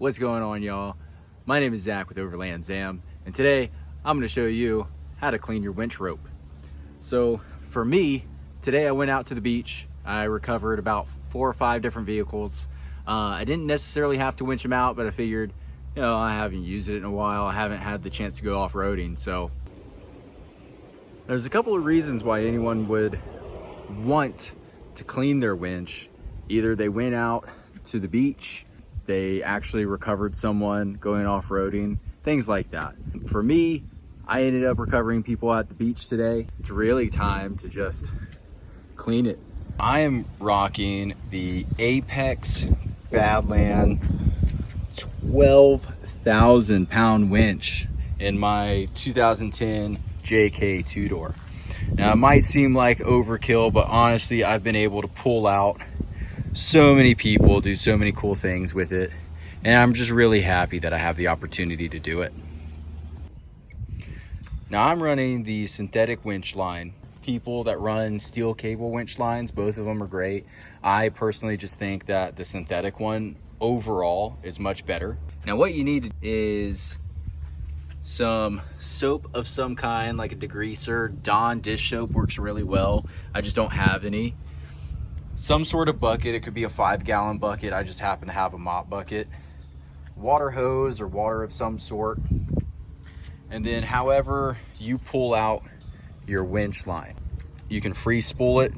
What's going on, y'all? My name is Zach with Overland Zam, and today I'm going to show you how to clean your winch rope. So for me, today I went out to the beach. I recovered about 4 or 5 different vehicles. I didn't necessarily have to winch them out, but I figured, I haven't used it in a while. I haven't had the chance to go off-roading, so there's a couple of reasons why anyone would want to clean their winch. Either they went out to the beach, they actually recovered someone going off-roading, things like that. For me, I ended up recovering people at the beach today. It's really time to just clean it. I am rocking the Apex Badland 12,000 pound winch in my 2010 JK 2-door. Now it might seem like overkill, but honestly, I've been able to pull out so many people, do so many cool things with it, and I'm just really happy that I have the opportunity to do it. Now I'm running the synthetic winch line. People that run steel cable winch lines, both of them are great. I personally just think that the synthetic one overall is much better. Now what you need is some soap of some kind, like a degreaser. Dawn dish soap works really well. I just don't have any. Some sort of bucket. It could be a 5-gallon bucket. I just happen to have a mop bucket. Water hose or water of some sort. And then however you pull out your winch line, you can free spool it.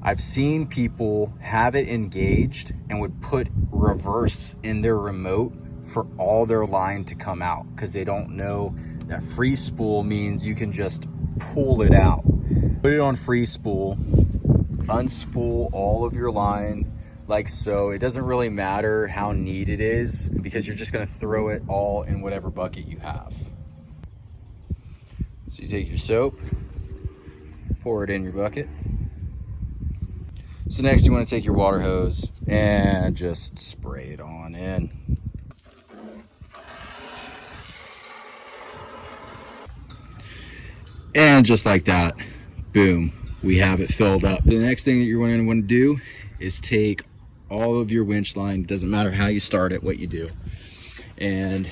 I've seen people have it engaged and would put reverse in their remote for all their line to come out, because they don't know that free spool means you can just pull it out. Put it on free spool, unspool all of your line like so. It doesn't really matter how neat it is, because you're just going to throw it all in whatever bucket you have. So you take your soap, pour it in your bucket. So next you want to take your water hose and just spray it on in. And just like that, boom, we have it filled up. The next thing that you're going to want to do is take all of your winch line, doesn't matter how you start it, what you do, and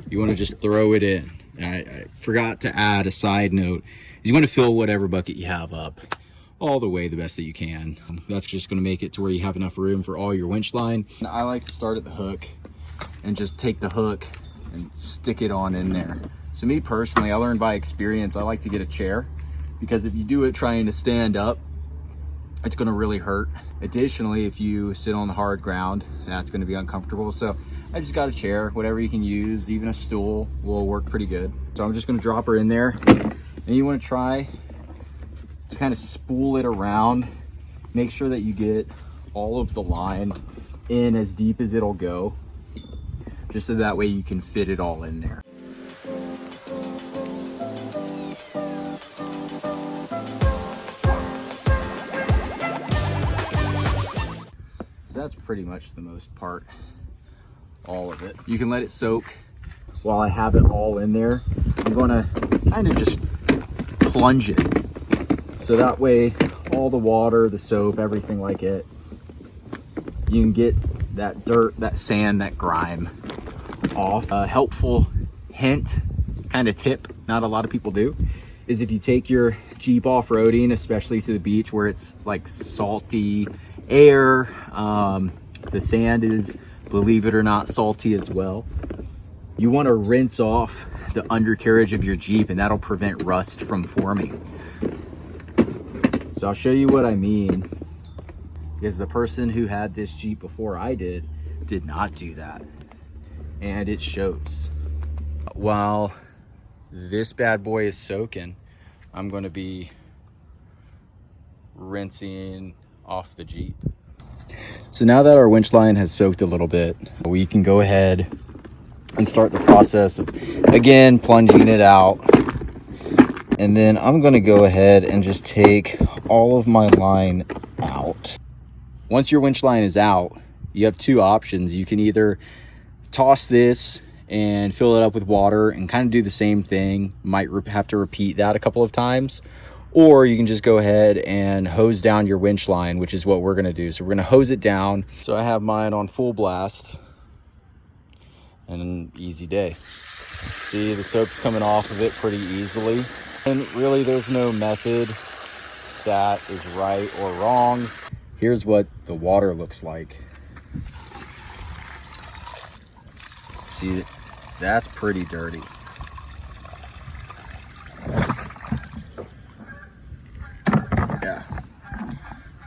you want to just throw it in. I forgot to add a side note. You want to fill whatever bucket you have up all the way the best that you can. That's just going to make it to where you have enough room for all your winch line. I like to start at the hook and just take the hook and stick it on in there. So me personally, I learned by experience, I like to get a chair, because if you do it trying to stand up, it's going to really hurt. Additionally, if you sit on the hard ground, that's going to be uncomfortable. So I just got a chair, whatever you can use, even a stool will work pretty good. So I'm just going to drop her in there, and you want to try to kind of spool it around. Make sure that you get all of the line in as deep as it'll go, just so that way you can fit it all in there. So that's pretty much the most part, all of it. You can let it soak. While I have it all in there, I'm gonna kind of just plunge it. So that way, all the water, the soap, everything like it, you can get that dirt, that sand, that grime off. A helpful hint, kind of tip, not a lot of people do, is if you take your Jeep off-roading, especially to the beach where it's like salty air, the sand is, believe it or not, salty as well. You want to rinse off the undercarriage of your Jeep, and that'll prevent rust from forming. So I'll show you what I mean, because the person who had this Jeep before I did not do that, and it shows. While this bad boy is soaking, I'm going to be rinsing off the Jeep. So now that our winch line has soaked a little bit, we can go ahead and start the process of, again, plunging it out. And then I'm going to go ahead and just take all of my line out. Once your winch line is out, you have 2 options. You can either toss this and fill it up with water and kind of do the same thing. Might have to repeat that a couple of times. Or you can just go ahead and hose down your winch line, which is what we're going to do. So we're going to hose it down. So I have mine on full blast. and an easy day. See, the soap's coming off of it pretty easily. And really, there's no method that is right or wrong. Here's what the water looks like. See, that's pretty dirty. Yeah,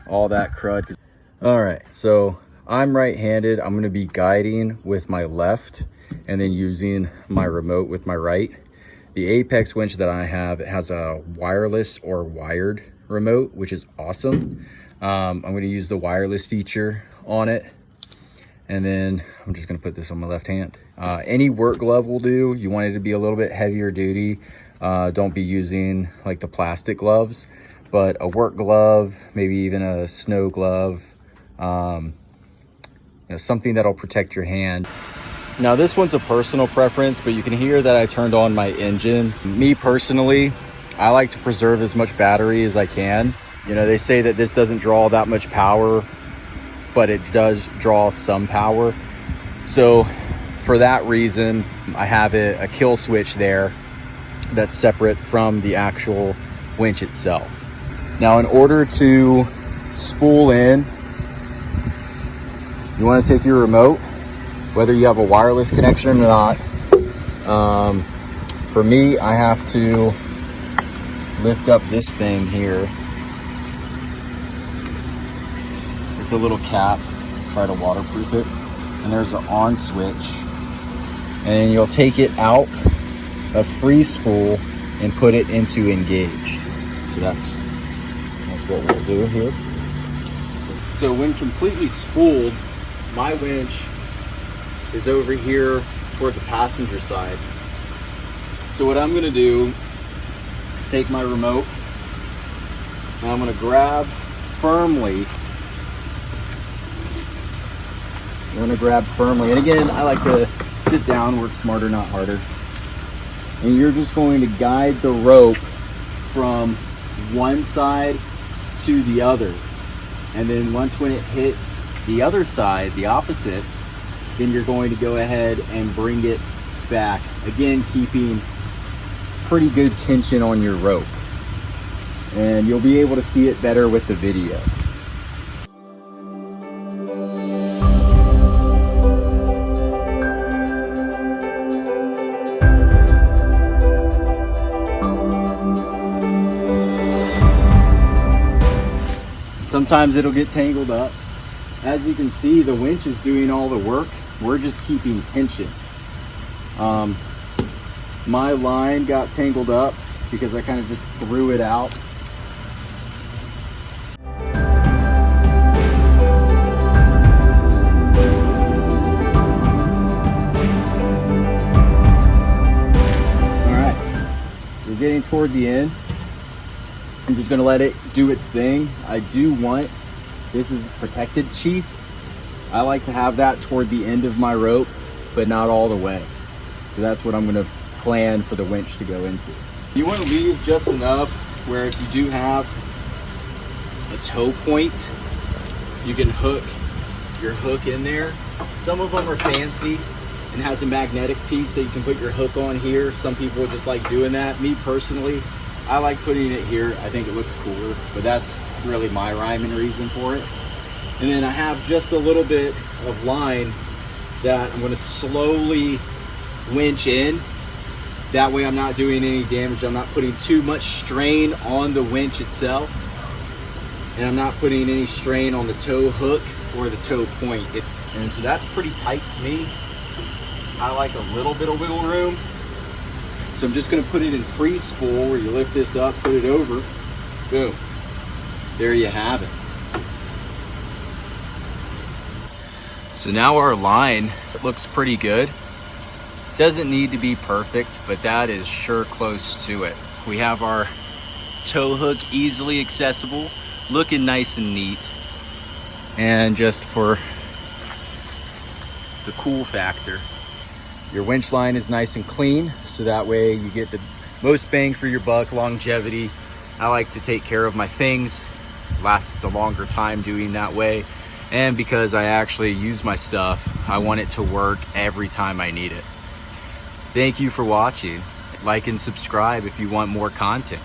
all that crud. All right, so I'm right-handed. I'm gonna be guiding with my left and then using my remote with my right. The Apex winch that I have, it has a wireless or wired remote, which is awesome. I'm gonna use the wireless feature on it. And then I'm just gonna put this on my left hand. Any work glove will do. You want it to be a little bit heavier duty. Don't be using like the plastic gloves, but a work glove, maybe even a snow glove, something that'll protect your hand. Now this one's a personal preference, but you can hear that I turned on my engine. Me personally, I like to preserve as much battery as I can. You know, they say that this doesn't draw that much power, but it does draw some power. So for that reason, I have a kill switch there that's separate from the actual winch itself. Now, in order to spool in, you want to take your remote, whether you have a wireless connection or not. For me, I have to lift up this thing here. It's a little cap, try to waterproof it. And there's an on switch. And you'll take it out of free spool and put it into engaged. So that's what we'll do here. So when completely spooled, my winch is over here toward the passenger side. So what I'm gonna do is take my remote and I'm gonna grab firmly. And again, I like to sit down, work smarter, not harder. And you're just going to guide the rope from one side to the other. And then once when it hits the other side, the opposite, then you're going to go ahead and bring it back. Again, keeping pretty good tension on your rope. And you'll be able to see it better with the video. Sometimes it'll get tangled up. As you can see, the winch is doing all the work. We're just keeping tension. My line got tangled up because I kind of just threw it out. All right, we're getting toward the end. I'm just gonna let it do its thing. I do want, this is protected sheath. I like to have that toward the end of my rope, but not all the way. So that's what I'm gonna plan for the winch to go into. You wanna leave just enough where if you do have a toe point, you can hook your hook in there. Some of them are fancy and has a magnetic piece that you can put your hook on here. Some people just like doing that. Me personally, I like putting it here. I think it looks cooler, but that's really my rhyme and reason for it. And then I have just a little bit of line that I'm gonna slowly winch in. That way I'm not doing any damage. I'm not putting too much strain on the winch itself. And I'm not putting any strain on the toe hook or the toe point. And so that's pretty tight to me. I like a little bit of wiggle room. So I'm just gonna put it in free spool where you lift this up, put it over, boom. There you have it. So now our line looks pretty good. Doesn't need to be perfect, but that is sure close to it. We have our tow hook easily accessible, looking nice and neat. And just for the cool factor, your winch line is nice and clean, so that way you get the most bang for your buck, longevity. I like to take care of my things, lasts a longer time doing that way. And because I actually use my stuff I want it to work every time I need it. Thank you for watching. Like and subscribe if you want more content.